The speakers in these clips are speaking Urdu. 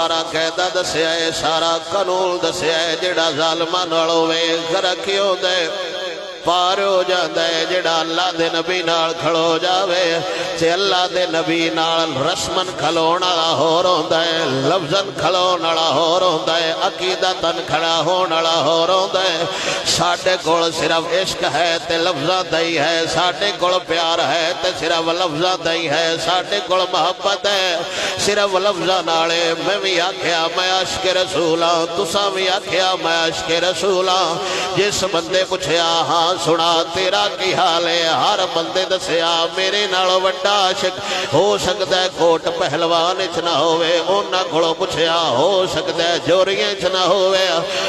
سارا قیدہ دسیا ہے، سارا قانون دسیا ہے، جڑا ظالمہ نال ہوے غرق ہوندا ہے، پار ہو جاندا ہے۔ جڑا اللہ دے نبی نال کھڑو جاوے تے اللہ دے نبی نال رسمن کھلون والا ہور ہوندا ہے، لفظن کھلون والا ہور ہوندا ہے، عقیدتن کھڑا ہون والا ہور ہوندا ہے۔ ساڈے کول صرف عشق ہے تے لفظاں دا ہی ہے، ساڈے کول پیار ہے تے صرف لفظاں دا ہی ہے، ساڈے کول محبت ہے صرف لفظاں نال۔ میں بھی آکھیا میں عاشق رسول ہاں، تساں بھی آکھیا میں عاشق رسول ہاں۔ جس بندے پوچھیا ہاں سنا تیرا کی حال ہے، ہر بندے دسیا میرے نال وڈا عاشق ہو سکتا ہے کوٹ پہلوان اچ نہ ہوئے، انہاں کولوں پوچھیا ہو سکتا ہے جوریاں اچ نہ ہوئے،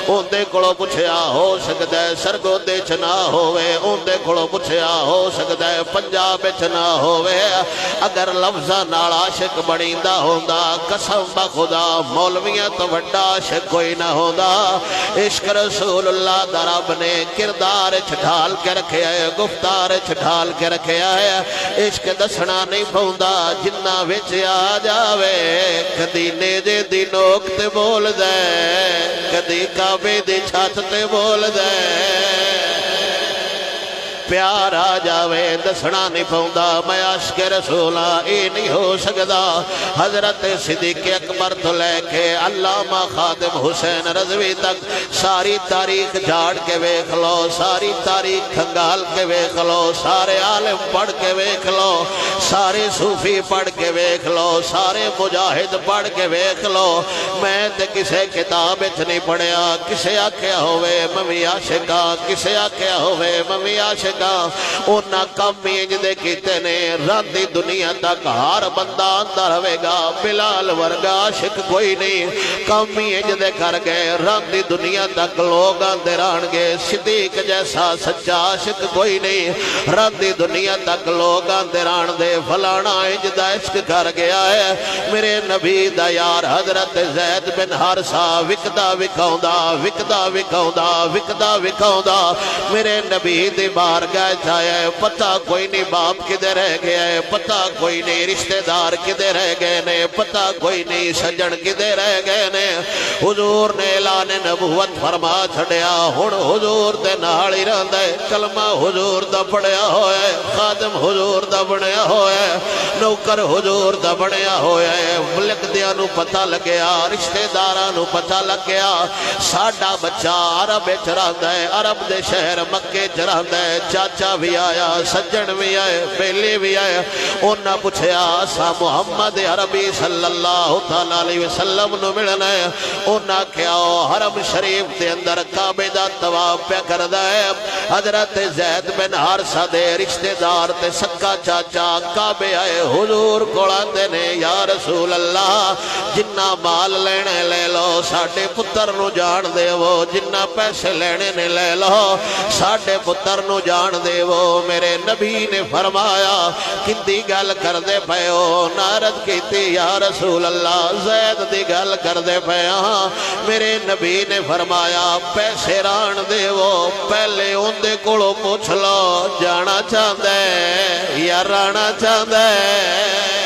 اوندے کولوں پوچھیا ہو سکتا ہے سرگودے اچ نہ ہوئے، اوندے کولوں پوچھیا ہو سکتا ہے پنجاب اچ نہ ہوئے۔ اگر لفظاں نال عاشق بنیندا ہوندا قسم بخدا مولویاں تو وڈا عاشق کوئی نہ ہوندا۔ عشق رسول اللہ دا رب نے کردار اچ ڈھال کے رکھے ہے، گفتار ڈھال کے رکھے ہے۔ عشق دسنا نہیں پوندا جنہ وچ آ جاوے، کدی نیجے دی نوک تے بول دے، کدی کعبے دی چھت تے بول دے۔ پیار آ جاوے دسنا نہیں پوندا میں عاشق رسول ہاں، اے نہیں ہو سکدا۔ حضرت صدیق اکبر تو لے کے علامہ خادم حسین رضوی تک ساری تاریخ جھاڑ کے ویکھ لو، ساری تاریخ کھنگال کے ویکھ لو، سارے عالم پڑھ کے ویکھ لو، سارے صوفی پڑھ کے ویکھ لو، سارے مجاہد پڑھ کے ویکھ لو۔ میں تے کسے کتاب اچ نہیں پڑھیا، کسے آکھیا ہوئے میں بھی عاشق ہاں، کسے آکھیا ہوئے میں بھی عاشق اونا کم انج دے کیتے نے راندی دنیا تک ہر بندہ اندر ہوئے گا، بلال ورگا عاشق کوئی نہیں، کم انج دے کر گئے راندی دنیا تک لوگ اندر آنگے، صدیق جیسا سچا عاشق کوئی نہیں، راندی دنیا تک لوگ اندر آن دے فلانا انج دا عشق کر گیا ہے۔ میرے نبی دا یار حضرت زید بن حارثہ وکدا وکاؤندا وکدا وکاؤندا وکدا وکاؤندا میرے نبی دی بار گئے جائے، پتہ کوئی نہیں باپ کدے رہ گیا ہے، پتہ کوئی نہیں رشتہ دار کدے رہ گئے نے، پتہ کوئی نہیں سجن کدے رہ گئے نے۔ حضور نے اعلان نبوت فرما چھڑیا، ہن حضور دے نال ہی رہندا ہے، کلمہ حضور دا پڑھیا ہوا ہے، خادم حضور دا بنیا ہوا ہے، نوکر حضور دا بنیا ہوا ہے۔ ملک دیاں نو پتہ لگیا، رشتہ داراں نو پتہ لگیا ساڈا بچہ عرب وچ رہندا ہے، عرب دے شہر مکے وچ رہندا ہے، چاچا بھی آیا، سجن بھی آئے، بیلی بھی آئے۔ انہاں پوچھیا اسا محمد عربی صلی اللہ علیہ وسلم نو ملنا ہے، انہاں کیا حرم شریف دے اندر کعبے دا طواف پہ کردا ہے۔ حضرت زید بن حارثہ دے رشتہ دار تے سکا چاچا کعبے آئے، حضور کول آندے نے یا رسول اللہ جنہ مال لینے لے لو، ساڈے پتر نو جان دے وہ، جنہ پیسے لینے نے لے لو، ساڈے پتر نو جان دے وہ۔ میرے نبی نے فرمایا کدی گل کر دے پئے ہو؟ نارد کیتی یا رسول اللہ زید دی گل کر دے پئے ہاں۔ میرے نبی نے فرمایا پیسے ران دے وہ، پہلے اندے کولوں پوچھ لو جانا چاہندا ہے یا رانا چاہندا ہے۔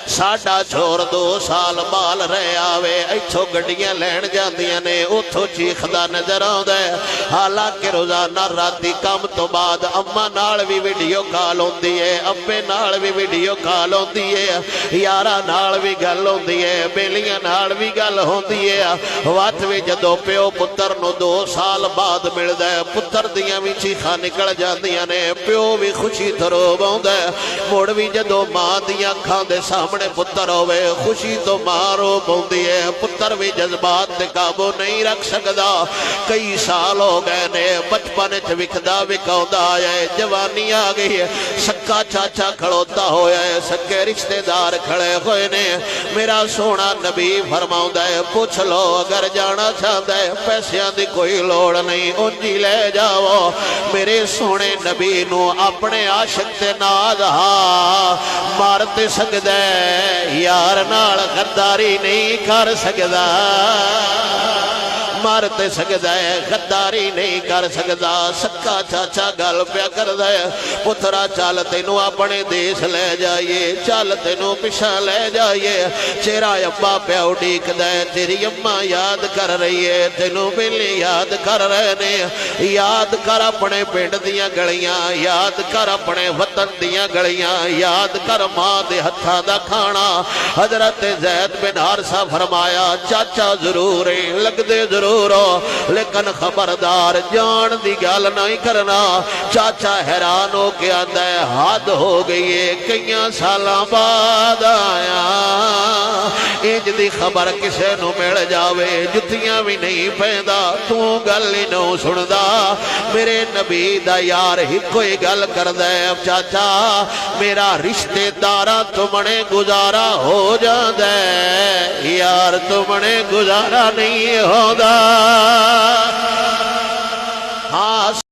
ساڈا چھوڑ 2 سال مال رہ آوے، ایتھوں گڈیاں لین جاندیاں نے، اوتھوں چیخدا نظر آوندا ہے۔ حالانکہ روزانہ راتی کم تو بعد اماں نال بھی ویڈیو کال ہوندی ہے، ابے نال بھی ویڈیو کال ہوندی ہے، یاراں نال بھی گل ہوندی ہے، بیلیاں نال بھی گل ہوندی ہے۔ وقت وی جدوں پیو پتر نو 2 سال بعد ملدا ہے، پتر دیاں وی چیخاں نکل جاندیاں نے، پیو بھی خوشی تھروب آوندا ہے۔ مڑ وی جدوں ماں دیاں اکھاں دے سامنے پتر ہوئے خوشی تو مارو پوندی ہے، پتر بھی جذبات تے قابو نہیں رکھ سکدا۔ کئی سال ہو گئے نے، بچپن وچ وکدا وکاوندا آیا ہے، جوانی آ گئی ہے، سکا چاچا کھڑوتا ہویا ہے، سکے رشتہ دار کھڑے ہوئے نے۔ میرا سونا نبی فرماوندا ہے پوچھ لو اگر جانا چاہندا ہے، پیسیاں دی کوئی لوڑ نہیں، اونجی لے جاؤ۔ میرے سونے نبی نو اپنے عاشق تے ناز مار تے سکدا ہے، یار نال غداری نہیں کر سکدا۔ مر تے سکدا ہے غداری نہیں کر سکدا سکا چاچا گل پیا کردا ہے پترا چل تینوں اپنے دیس لے جائیے چل تینوں پچھا لے جائیے تیرا ابا پیا اڈیکدا ہے تیری اماں یاد کر رہی ہے تینوں بیلی یاد کر رہے نے یاد کر اپنے پنڈ دیاں گلیاں یاد کر اپنے وطن دیاں گلیاں یاد کر ماں دے ہتھاں دا کھانا حضرت زید بن حارثہ فرمایا چاچا ضرور لگ دے ضرور لیکن خبردار جان دی گل نہیں کرنا چاچا حیران ہو کے آندا ہے حد ہو گئی ہے کئیاں سالاں بعد آیا انج دی خبر کسے نو مل جاوے جتیاں بھی نہیں پیندا تو گل ہی نو سندا میرے نبی دا یار ہی کوئی گل کردا ہے چاچا میرا رشتے داراں تمنے گزارا ہو جاندا ہے یار تمنے گزارا نہیں ہوندا ہاں